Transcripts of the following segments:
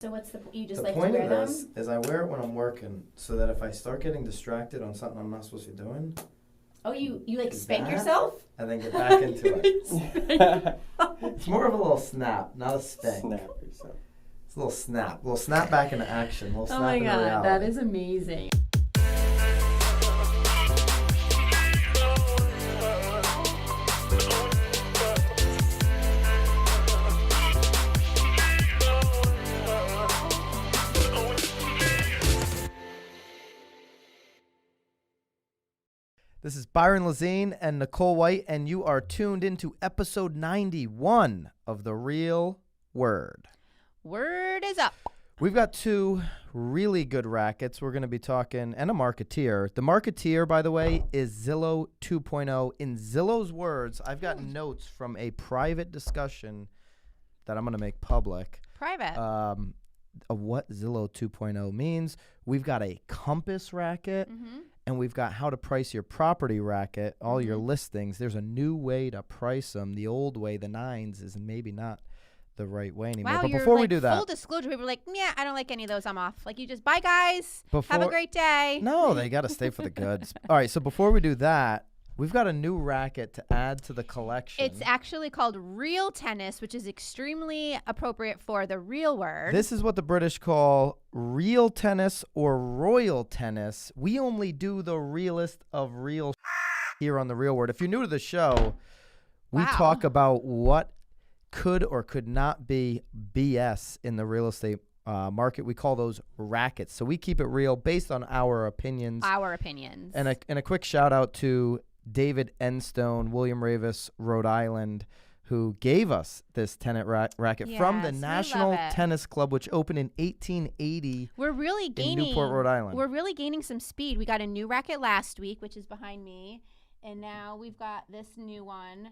So what's you just The like to point wear of them? this is I wear it when I'm working so that if I start getting distracted on something I'm not supposed to be doing, Oh, you like Is spank that- yourself? and then get back into it. It's more of a little snap, not a spank. Snap yourself. It's a little snap back into action, a little snap Oh my into god, reality. that is amazing. This is Byron and Nicole White, and you are tuned into episode 91 of The Real Word. Word is up. We've got two really good rackets. We're going to be talking, and a Marketeer. The Marketeer, by the way, is Zillow 2.0. In Zillow's words, I've got notes from a private discussion that I'm going to make public. Private. Of what Zillow 2.0 means. We've got a compass racket. Mm-hmm. And we've got how to price your property racket, all your Mhm. listings. There's a new way to price them. The old way, the nines, is maybe not the right way anymore. Wow, But you're before like we do that, full disclosure, people are like, yeah, I don't like any of those. I'm off. Like you just, bye guys. Have a Before- great day. no, they got to stay for the goods. All right, so before we do that, we've got a new racket to add to the collection. It's actually called real tennis, which is extremely appropriate for the real word. This is what the British call real tennis or royal tennis. We only do the realest of real here on The Real Word. If you're new to the show, we Wow. talk about what could or could not be BS in the real estate market. We call those rackets. So we keep it real based on our opinions. Our opinions. And a quick shout out to David Enstone, William Ravis, Rhode Island, who gave us this tennis racket from the Yes, we National love it. Tennis Club, which opened in 1880 We're really in gaining Newport, Rhode Island. We're really gaining some speed. We got a new racket last week, which is behind me, and now we've got this new one.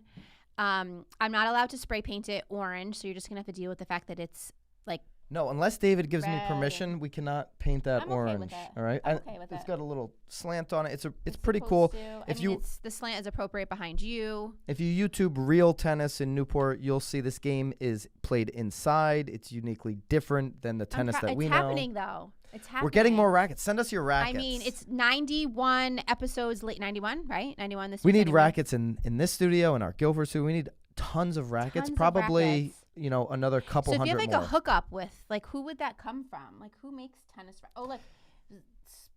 I'm not allowed to spray paint it orange, so you're just gonna have to deal with the fact that it's like No, unless David gives me Red. permission, we cannot paint that I'm okay orange. with it. All right, I'm okay with it's it. got a little slant on it. It's pretty supposed cool. to. If I mean, you it's, the slant is appropriate behind you. If you YouTube real tennis in Newport, you'll see this game is played inside. It's uniquely different than the tennis that we it's know. happening though. It's happening. We're getting more rackets. Send us your rackets. I mean, it's 91 episodes late. 91, right? 91 this We week need anyway. rackets in this studio, in our Guilford studio. We need tons of rackets. Tons of Probably, rackets. another couple So if you hundred have like more. a hookup with, like, who would that come from? Like, who makes tennis? Like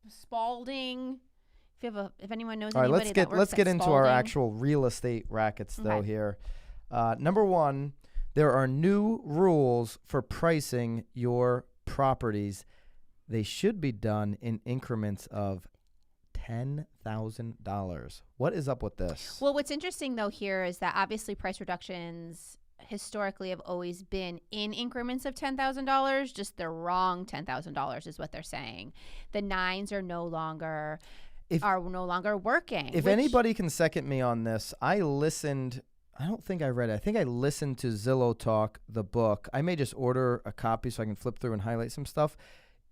Spalding. If anyone knows All right, anybody that works let's at get into our Spalding. actual real estate rackets though Okay. here. Number one, there are new rules for pricing your properties. They should be done in increments of $10,000. What is up with this? Well, what's interesting though here is that obviously price reductions historically have always been in increments of $10,000. Just the wrong $10,000 is what they're saying. The nines are no longer working. If which- anybody can second me on this, I don't think I read it. I think I listened to Zillow Talk, the book. I may just order a copy so I can flip through and highlight some stuff.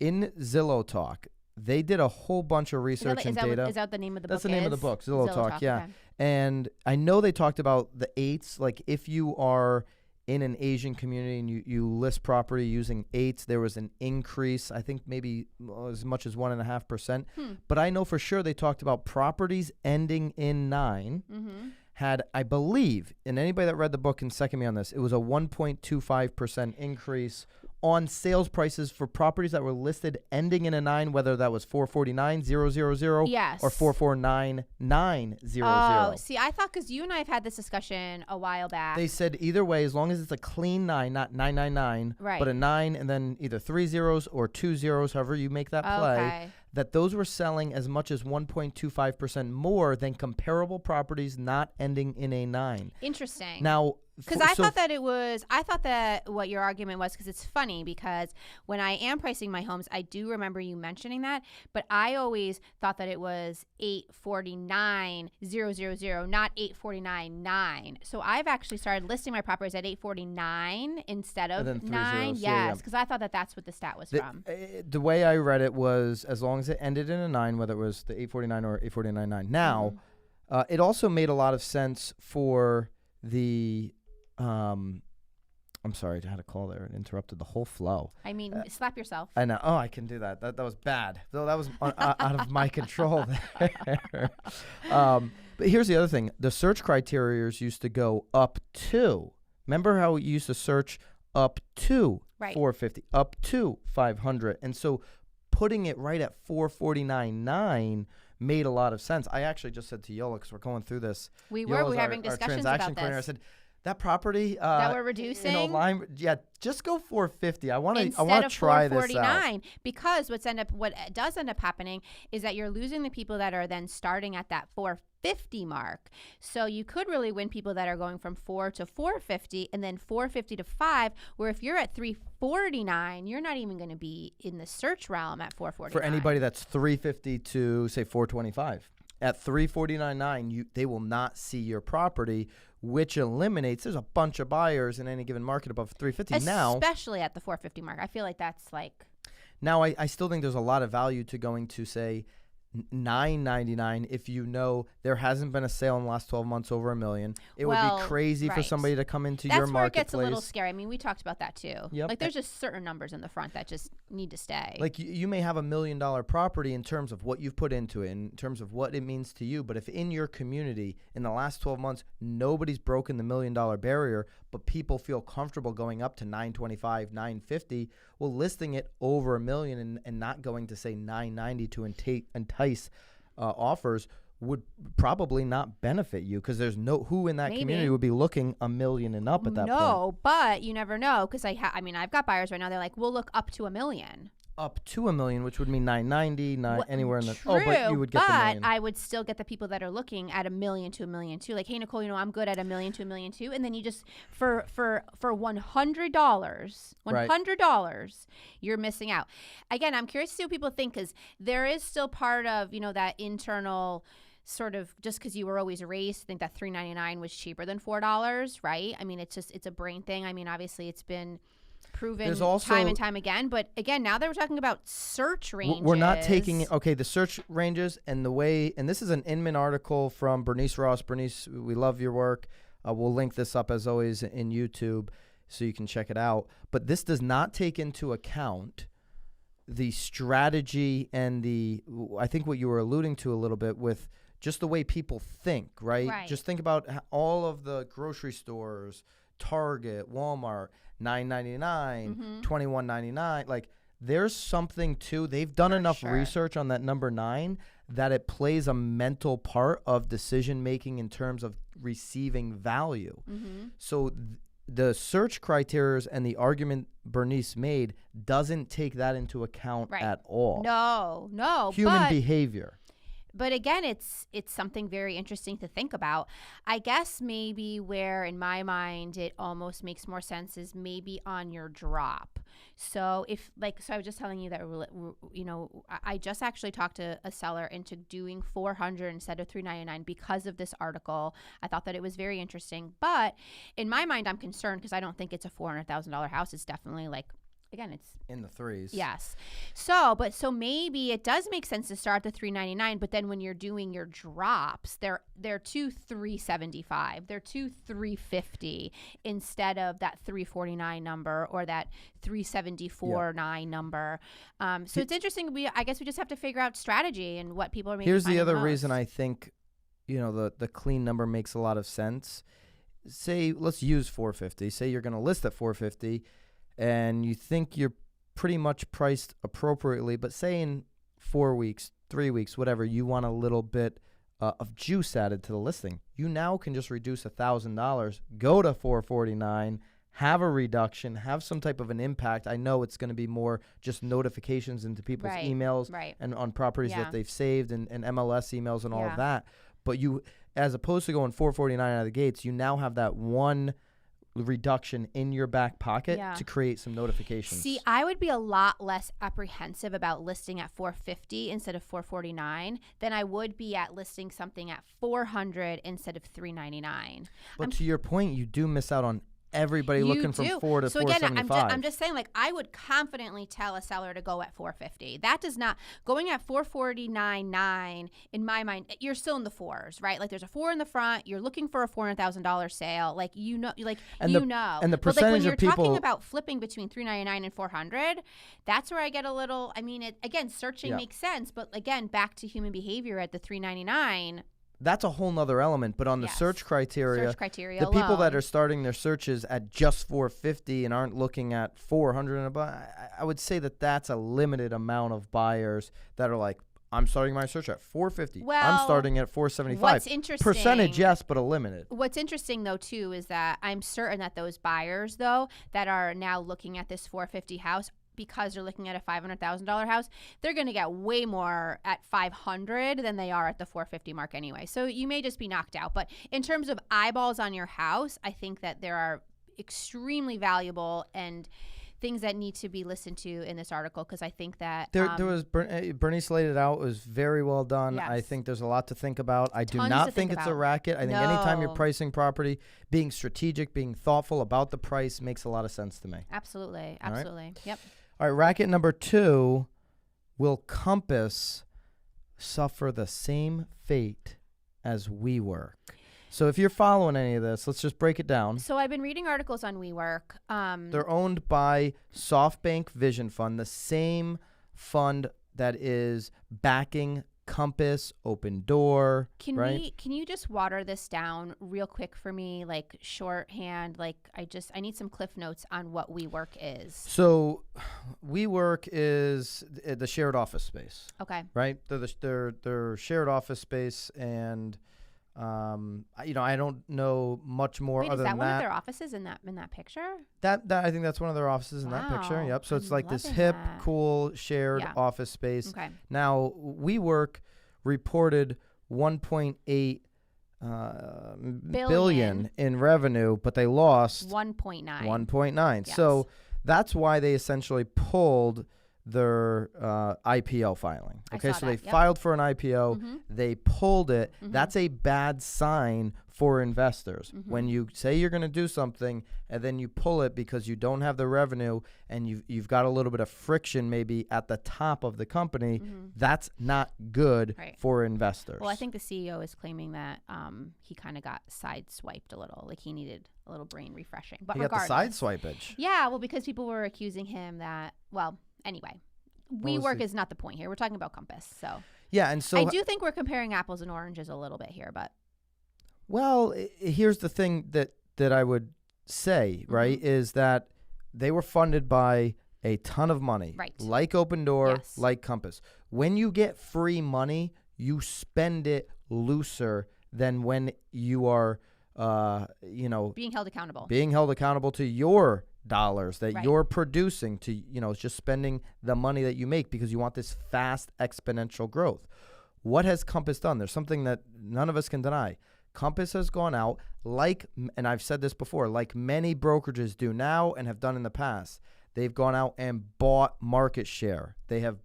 In Zillow Talk, they did a whole bunch of research and data. Is that the name of the That's book? the name of the book, Zillow Talk, yeah. Okay. And I know they talked about the eights. Like if you are in an Asian community and you list property using eights, there was an increase, I think maybe as much as 1.5%. But I know for sure they talked about properties ending in 9 Mm-hmm. had, I believe, and anybody that read the book can second me on this, it was a 1.25% increase on sales prices for properties that were listed ending in a 9, whether that was 449,000 Yes. or 449,900. Oh, see, I thought because you and I have had this discussion a while back. They said either way, as long as it's a clean 9, not 999, Right. but a 9 and then either 3 zeros or 2 zeros, however you make that play, Okay. that those were selling as much as 1.25% more than comparable properties not ending in a 9. Interesting. Now, Because I thought that what your argument was, because it's funny because when I am pricing my homes, I do remember you mentioning that, but I always thought that it was 849,000, not 849,900. So I've actually started listing my properties at 849 instead of And then 3 9. zeros. Yeah, Yes, because I thought that that's what the stat was from. The way I read it was as long as it ended in a 9, whether it was the 849 or 849.9. Now, it also made a lot of sense for the I'm sorry, I had a call there. It interrupted the whole flow. I mean, slap yourself. I know. Oh, I can do that. That was bad. So that was out of my control there. But here's the other thing. The search criteria used to go up to. Remember how you used to search up to 450, up to 500. And so putting it right at 449.9 made a lot of sense. I actually just said to Yola, because we're going through this. We're having discussions about this. I said, that property that we're reducing, just go 450. I want to try this out. Because what does end up happening is that you're losing the people that are then starting at that 450 mark. So you could really win people that are going from 4 to 450 and then 450 to 5, where if you're at 349, you're not even going to be in the search realm at 449. For anybody that's 350 to say 425. At 349.9, they will not see your property, which eliminates. There's a bunch of buyers in any given market above 350 now, especially at the 450 mark. I feel like that's like. Now, I still think there's a lot of value to going to say $999 if you know there hasn't been a sale in the last 12 months over $1 million. It would be crazy for somebody to come into your marketplace. That's where it gets a little scary. I mean, we talked about that too. Yep. Like there's just certain numbers in the front that just need to stay. Like you may have $1 million property in terms of what you've put into it, in terms of what it means to you. But if in your community in the last 12 months, nobody's broken the $1 million barrier, but people feel comfortable going up to 925, 950, well, listing it over $1 million and not going to say 990 to entice offers would probably not benefit you, because there's who in that community would be looking $1 million and up at that point. No, but you never know, because I've got buyers right now. They're like, we'll look up to $1 million. Up to $1 million, which would mean 990, anywhere in the. True, but you would get the $1 million. I would still get the people that are looking at $1 million to $1 million too. Like, hey Nicole, I'm good at $1 million to $1 million too. And then you just for $100, you're missing out. Again, I'm curious to see what people think, because there is still part of that internal sort of, just because you were always raised to think that $399 was cheaper than $4, right? I mean, it's a brain thing. I mean, obviously it's been proven time and time again, but again, now that we're talking about search ranges, we're not taking it. Okay, the search ranges and the way, and this is an Inman article from Bernice Ross. Bernice, we love your work. We'll link this up as always in YouTube so you can check it out. But this does not take into account the strategy and I think what you were alluding to a little bit with just the way people think, right? Just think about all of the grocery stores, Target, Walmart, $9.99, $21.99. Like, there's something to. They've done enough research on that number 9 that it plays a mental part of decision making in terms of receiving value. So the search criteria and the argument Bernice made doesn't take that into account at all. No. Human behavior. But again, it's something very interesting to think about. I guess maybe where in my mind it almost makes more sense is maybe on your drop. So I was just telling you that, I just actually talked to a seller into doing $400 instead of $399 because of this article. I thought that it was very interesting. But in my mind, I'm concerned because I don't think it's a $400,000 house. It's definitely again, it's in the threes. Yes. So maybe it does make sense to start at the $399, but then when you're doing your drops, they're to $375. They're to $350 instead of that $349 number or that $374.9 number. So it's interesting. I guess we just have to figure out strategy and what people are making. Here's the other reason I think, the clean number makes a lot of sense. Say, let's use 450. Say you're going to list at 450. And you think you're pretty much priced appropriately, but say in 4 weeks, 3 weeks, whatever, you want a little bit of juice added to the listing. You now can just reduce $1,000, go to $449, have a reduction, have some type of an impact. I know it's going to be more just notifications into people's emails and on properties that they've saved and MLS emails and all of that. But you, as opposed to going $449 out of the gates, you now have that one reduction in your back pocket to create some notifications. See, I would be a lot less apprehensive about listing at $450 instead of $449 than I would be at listing something at $400 instead of $399. But to your point, you do miss out on everybody looking from 4 to so again, 475. I'm just saying, like, I would confidently tell a seller to go at 450. That does not going at 449.9 in my mind. You're still in the fours, right? Like, there's a 4 in the front. You're looking for a $400,000 sale, like and the But percentage like when you're of people talking about flipping between 399 and 400, that's where I get a little. I mean, again, searching makes sense, but again, back to human behavior at the 399. That's a whole nother element, but on the search criteria the alone. people that are starting their searches at just 450 and aren't looking at 400 and above, I would say that that's a limited amount of buyers that are like, I'm starting my search at 450. Well, I'm starting at 475. What's interesting, percentage, yes, but a limited. What's interesting though too is that I'm certain that those buyers though that are now looking at this 450 house, because they're looking at a $500,000 house, they're going to get way more at 500 than they are at the 450 mark anyway. So you may just be knocked out. But in terms of eyeballs on your house, I think that there are extremely valuable and things that need to be listened to in this article, because I think that there was Bernice laid it out. It was very well done. Yes. I think there's a lot to think about. I do Tons not to think think it's about. a racket. I think anytime you're No. pricing property, being strategic, being thoughtful about the price makes a lot of sense to me. Absolutely. All right. Absolutely. Yep. All right, racket number 2, will Compass suffer the same fate as WeWork? So if you're following any of this, let's just break it down. So I've been reading articles on WeWork. They're owned by SoftBank Vision Fund, the same fund that is backing Compass, Open Door. Can you just water this down real quick for me, like shorthand? Like I need some cliff notes on what WeWork is. So WeWork is the shared office space. Okay. Right? They're shared office space, and I don't know much more Wait, other is that than one that. of their offices in that picture? That I think that's one of their offices in that picture. Wow, Yep. So it's I'm like this loving hip, that. cool, shared Yeah. office space. Okay. Now, WeWork reported 1.8 billion in revenue, but they lost 1.9. 1.9. Yes. So that's why they essentially pulled their IPO filing. I Okay, saw so that, they yep. filed for an IPO. Mhm. They pulled it. Mhm. That's a bad sign for investors. Mhm. When you say you're going to do something and then you pull it because you don't have the revenue and you've got a little bit of friction maybe at the top of the company, that's not good Right. for investors. Well, I think the CEO is claiming that he kind of got sideswiped a little, like he needed a little brain refreshing. But you got the regardless, sideswipage. yeah, well, because people were accusing him that. Well, anyway, WeWork is not the point here. We're talking about Compass, so Yeah, and so I do think we're comparing apples and oranges a little bit here, but well, here's the thing that I would say, right, is that they were funded by a ton of money, Right. like Open Door, Yes. like Compass. When you get free money, you spend it looser than when you are, being held accountable. being held accountable to your dollars that Right. you're producing, to just spending the money that you make because you want this fast exponential growth. What has Compass done? There's something that none of us can deny. Compass has gone out, and I've said this before, like many brokerages do now and have done in the past. They've gone out and bought market share. They have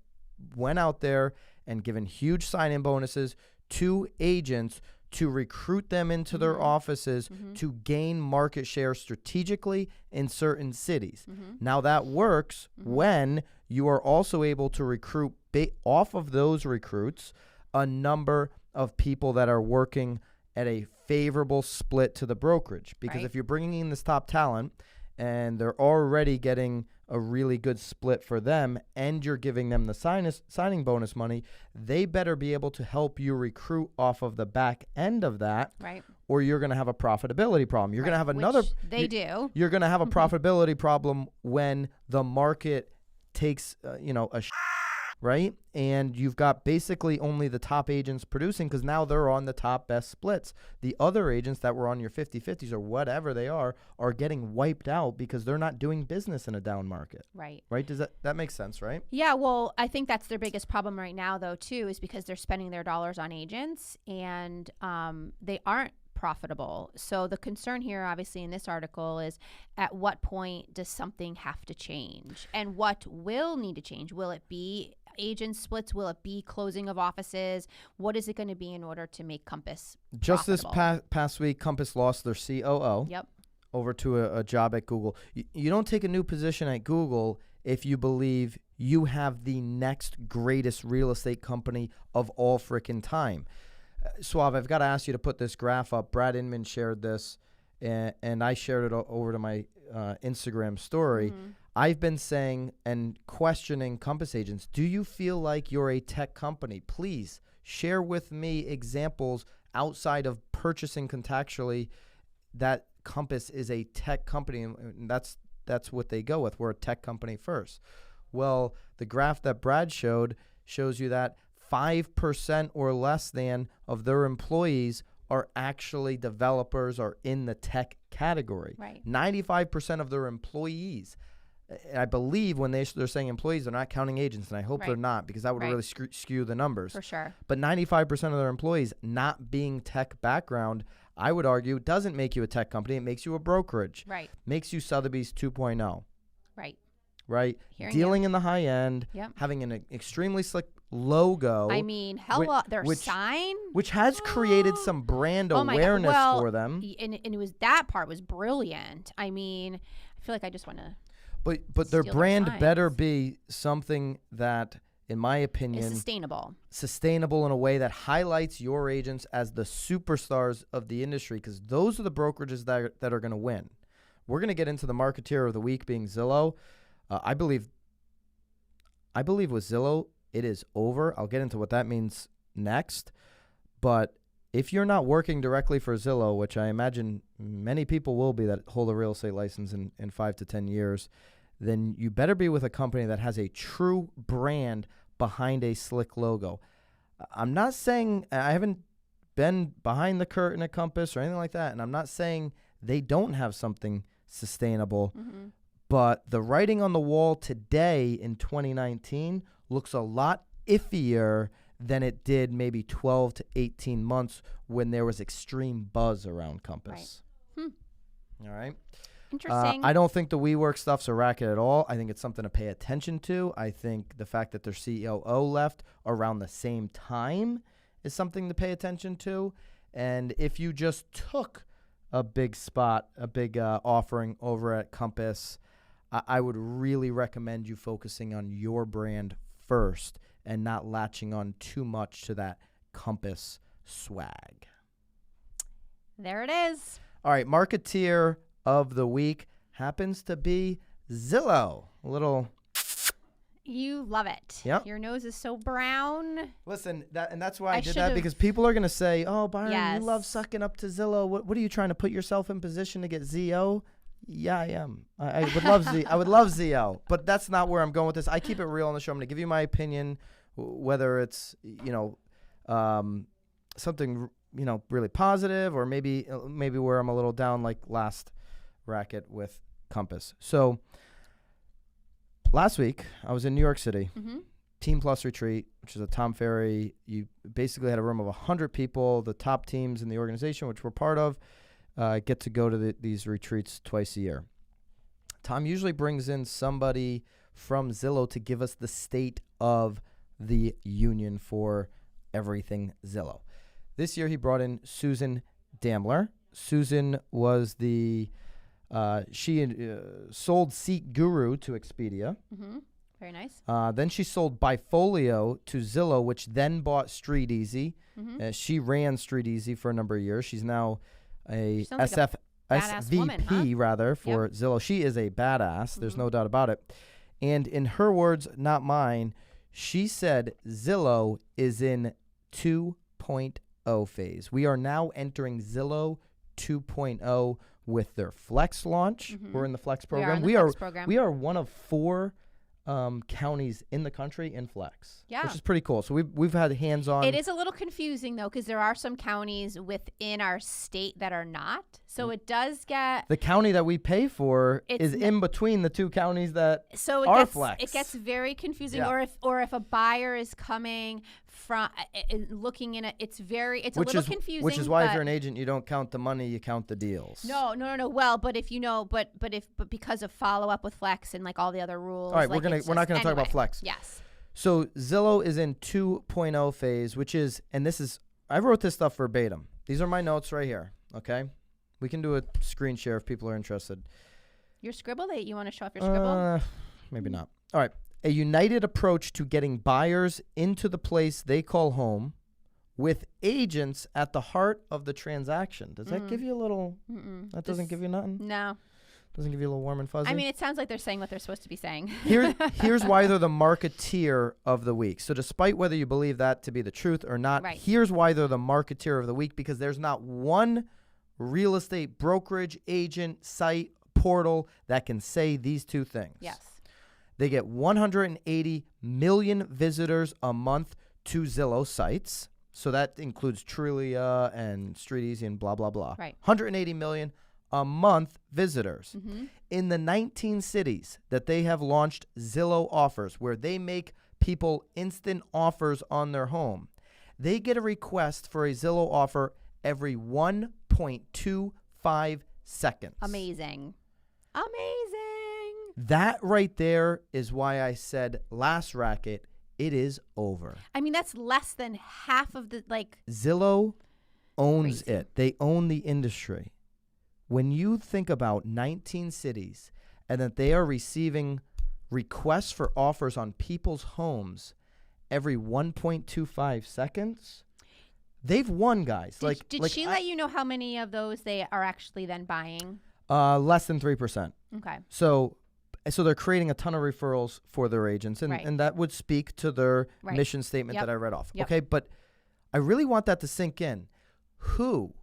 went out there and given huge sign-in bonuses to agents to recruit them into their offices to gain market share strategically in certain cities. Now that works when you are also able to recruit off of those recruits a number of people that are working at a favorable split to the brokerage. Because Right. if you're bringing in this top talent and they're already getting a really good split for them and you're giving them the signing bonus money, they better be able to help you recruit off of the back end of that, Right. or you're going to have a profitability problem. You're going to have Which another they do. You're going to have a profitability problem when the market takes right? And you've got basically only the top agents producing because now they're on the top best splits. The other agents that were on your 50-50s or whatever they are getting wiped out because they're not doing business in a down market. Right. Right? Does that make sense, right? Yeah, well, I think that's their biggest problem right now, though, too, is because they're spending their dollars on agents and they aren't profitable. So the concern here, obviously, in this article is at what point does something have to change? And what will need to change? Will it be agent splits? Will it be closing of offices? What is it going to be in order to make Compass Just profitable? this past week, Compass lost their COO. Yep. over to a job at Google. You don't take a new position at Google if you believe you have the next greatest real estate company of all frickin' time. Suave, I've got to ask you to put this graph up. Brad Inman shared this, and I shared it over to my Instagram story. Mm-hmm. I've been saying and questioning Compass agents, do you feel like you're a tech company? Please share with me examples outside of purchasing contactually that Compass is a tech company, and that's what they go with. We're a tech company first. Well, the graph that Brad showed shows you that 5% or less than of their employees are actually developers or in the tech category. Right. 95% of their employees. I believe when they're saying employees, they're not counting agents, and I hope they're not, because that would really skew the numbers. For sure. But 95% of their employees not being tech background, I would argue, doesn't make you a tech company. It makes you a brokerage. Right. Makes you Sotheby's 2.0. Right. Dealing in the high end, Yep. having an extremely slick logo. I mean, their sign, which has created some brand awareness for them. And it was, that part was brilliant. I mean, I feel like I just want to. But their brand better be something that, in my opinion, is sustainable in a way that highlights your agents as the superstars of the industry, because those are the brokerages that are going to win. We're going to get into the Marketeer of the Week being Zillow. I believe with Zillow, it is over. I'll get into what that means next. But if you're not working directly for Zillow, which I imagine many people will be that hold a real estate license in 5 to 10 years, then you better be with a company that has a true brand behind a slick logo. I'm not saying, I haven't been behind the curtain at Compass or anything like that, and I'm not saying they don't have something sustainable. Mm-hmm. But the writing on the wall today in 2019 looks a lot iffier than it did maybe 12 to 18 months when there was extreme buzz around Compass. Right. All right. Interesting. I don't think the WeWork stuff's a racket at all. I think it's something to pay attention to. I think the fact that their COO left around the same time is something to pay attention to. And if you just took a big spot, a big offering over at Compass, I would really recommend you focusing on your brand first and not latching on too much to that Compass swag. There it is. All right, Marketeer of the Week happens to be Zillow. You love it. Yep. Your nose is so brown. Listen, that's why I did that, because people are going to say, oh, Byron, Yes. you love sucking up to Zillow. What are you trying to put yourself in position to get ZO? Yeah, I am. I would love I would love ZO, but that's not where I'm going with this. I keep it real on the show. I'm going to give you my opinion, whether it's, something, really positive, or maybe where I'm a little down, like last racket with Compass. So last week I was in New York City, Team Plus Retreat, which is a Tom Ferry. You basically had a room of 100 people, the top teams in the organization, which we're part of. Get to go to these retreats twice a year. Tom usually brings in somebody from Zillow to give us the state of the union for everything Zillow. This year he brought in Susan Damler. Susan was she sold Seat Guru to Expedia. Mm-hmm. Very nice. Then she sold Bifolio to Zillow, which then bought Street Easy. Mm-hmm. She ran Street Easy for a number of years. She's now a SVP woman, for Zillow. She is a badass. There's no doubt about it. And in her words, not mine, she said Zillow is in 2.0 phase. We are now entering Zillow 2.0 with their Flex launch. We're in the Flex program. We are one of 4 counties in the country in Flex, which is pretty cool. So we've had hands-on. It is a little confusing though, because there are some counties within our state that are not. So it does get the county that we pay for is in between the 2 counties that are Flex. It gets very confusing. Yeah. Or if a buyer is coming from looking in it's a little confusing. Which is why if you're an agent, you don't count the money, you count the deals. No. Well, but if but because of follow up with Flex and like all the other rules. All right, we're not gonna talk about Flex. Yes. So Zillow is in 2.0 phase, which is, and I wrote this stuff verbatim. These are my notes right here. Okay, We can do a screen share if people are interested. Your scribble that you want to show off your scribble? Maybe not. All right. A united approach to getting buyers into the place they call home with agents at the heart of the transaction. Does that give you a little... That doesn't give you nothing? No. Doesn't give you a little warm and fuzzy? I mean, it sounds like they're saying what they're supposed to be saying. Here's why they're the marketeer of the week. So despite whether you believe that to be the truth or not, here's why they're the marketeer of the week, because there's not one real estate brokerage, agent, site, portal that can say these two things. Yes. They get 180 million visitors a month to Zillow sites. So that includes Trulia and Street Easy and blah, blah, blah. Right. 180 million a month visitors. In the 19 cities that they have launched Zillow offers, where they make people instant offers on their home, they get a request for a Zillow offer every 1.25 seconds. Amazing. That right there is why I said last racket, it is over. I mean, that's less than half of the, Zillow owns it. They own the industry. When you think about 19 cities and that they are receiving requests for offers on people's homes every 1.25 seconds, they've won, guys. Did she let you know how many of those they are actually then buying? Less than 3%. Okay. So they're creating a ton of referrals for their agents, and that would speak to their mission statement that I read off. Okay, but I really want that to sink in. Who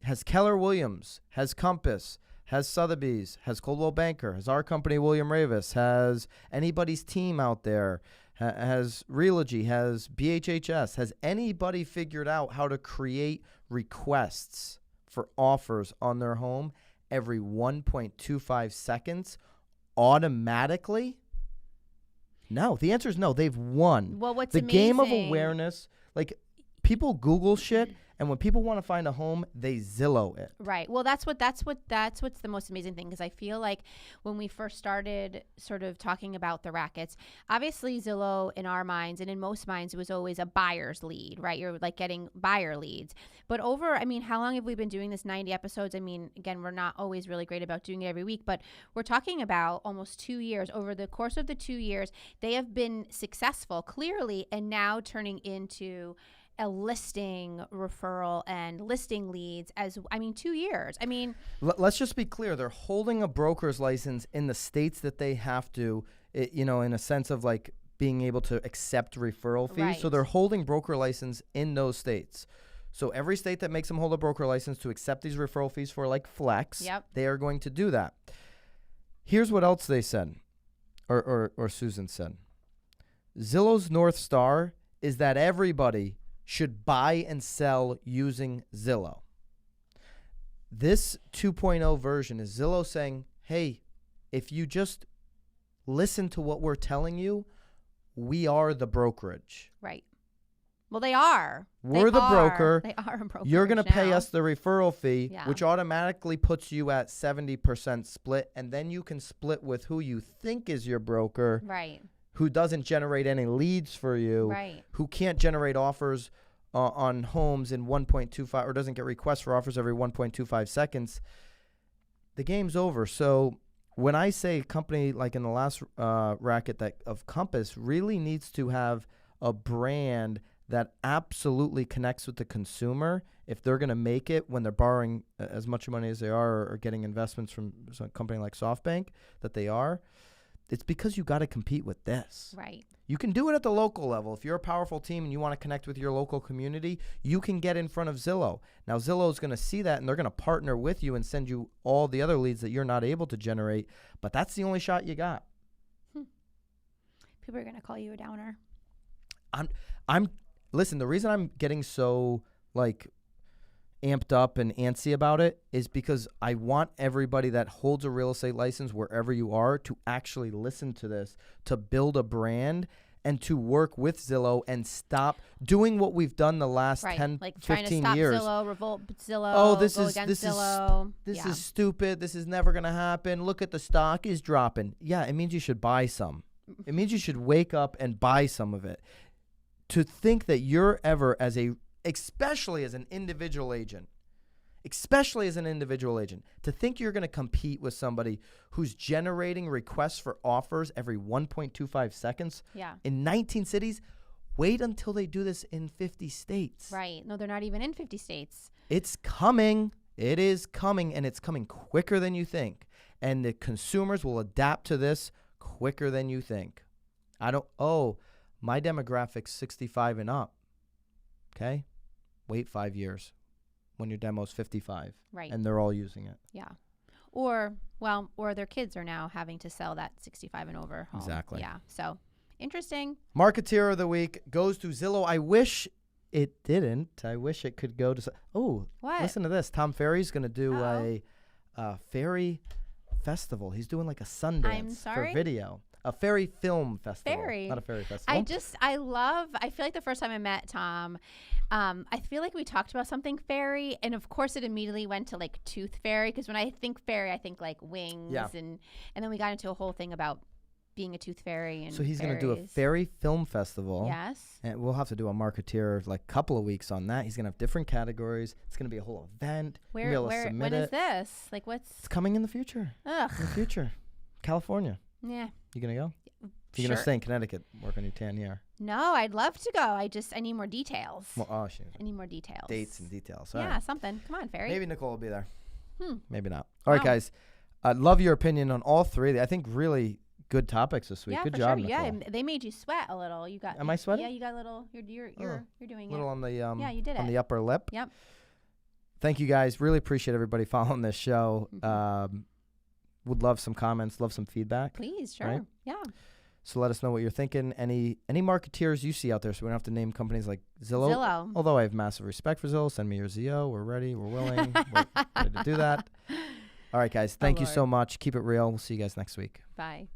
has Keller Williams, has Compass, has Sotheby's, has Coldwell Banker, has our company William Ravis, has anybody's team out there, has Realogy, has BHHS, has anybody figured out how to create requests for offers on their home every 1.25 seconds automatically? No. The answer is no. They've won. Well, what's the amazing, game of awareness, people Google shit, and when people want to find a home, they Zillow it. Right. Well, that's what's the most amazing thing, because I feel like when we first started sort of talking about the rackets, obviously Zillow in our minds and in most minds, it was always a buyer's lead, right? You're getting buyer leads. But how long have we been doing this? 90 episodes. I mean, again, we're not always really great about doing it every week, but we're talking about almost 2 years. Over the course of the 2 years, they have been successful, clearly, and now turning into a listing referral and listing leads 2 years. Let's just be clear. They're holding a broker's license in the states that they have to, in a sense of being able to accept referral fees. Right. So they're holding broker license in those states. So every state that makes them hold a broker license to accept these referral fees for Flex, they are going to do that. Here's what else they said, or Susan said. Zillow's North Star is that everybody should buy and sell using Zillow. This 2.0 version is Zillow saying, hey, if you just listen to what we're telling you, we are the brokerage. Right. Well, they are. We're the broker. They are a broker. You're going to pay us the referral fee, which automatically puts you at 70% split, and then you can split with who you think is your broker. Right. Who doesn't generate any leads for you, who can't generate offers on homes in 1.25 or doesn't get requests for offers every 1.25 seconds, the game's over. So when I say a company like in the last racket that of Compass really needs to have a brand that absolutely connects with the consumer if they're going to make it when they're borrowing as much money as they are or getting investments from a company like SoftBank that they are, it's because you got to compete with this. Right. You can do it at the local level. If you're a powerful team and you want to connect with your local community, you can get in front of Zillow. Now, Zillow is going to see that, and they're going to partner with you and send you all the other leads that you're not able to generate. But that's the only shot you got. People are going to call you a downer. Listen, the reason I'm getting so amped up and antsy about it is because I want everybody that holds a real estate license wherever you are to actually listen to this, to build a brand and to work with Zillow and stop doing what we've done the last 10, 15 years. Zillow, revolt Zillow, oh, this go is against Zillow. This is stupid. This is never going to happen. Look at the stock is dropping. Yeah, it means you should buy some. It means you should wake up and buy some of it. To think that you're ever especially as an individual agent, especially as an individual agent. To think you're going to compete with somebody who's generating requests for offers every 1.25 seconds in 19 cities, wait until they do this in 50 states. Right. No, they're not even in 50 states. It's coming. It is coming, and it's coming quicker than you think. And the consumers will adapt to this quicker than you think. My demographic's 65 and up. Okay? Wait 5 years when your demo's 55. Right. And they're all using it. Yeah. Or their kids are now having to sell that 65 and over home. Exactly. Yeah. So, interesting. Marketeer of the week goes to Zillow. I wish it didn't. I wish it could go to... What? Listen to this. Tom Ferry's going to do a Ferry festival. He's doing like a Sundance for video. A fairy film festival. Not a fairy festival. I feel like the first time I met Tom, I feel like we talked about something fairy, and of course it immediately went to like tooth fairy, because when I think fairy, I think like wings, and then we got into a whole thing about being a tooth fairy. And so he's going to do a fairy film festival. Yes. And we'll have to do a Marketeer like couple of weeks on that. He's going to have different categories. It's going to be a whole event. When is this? Like It's coming in the future. Ugh. In the future. California. Yeah. You going to go? You're going to stay in Connecticut, work on your 10-year. No, I'd love to go. I need more details. I need more details. Dates and details. All right. Something. Come on, Fairy. Maybe Nicole will be there. Maybe not. All right, guys. I'd love your opinion on all three. I think really good topics this week. Yeah, good for job, sure. Nicole. Yeah, they made you sweat a little. You got. Am I sweating? Yeah, you got a little. You're doing a little it. on the yeah, you did on it. the upper lip. Yep. Thank you guys. Really appreciate everybody following this show. Would love some comments, love some feedback. Please, sure. Right? Yeah. So let us know what you're thinking. Any marketeers you see out there, so we don't have to name companies like Zillow. Although I have massive respect for Zillow. Send me your ZO. We're ready. We're willing. We're ready to do that. All right, guys. Thank you so much. Keep it real. We'll see you guys next week. Bye.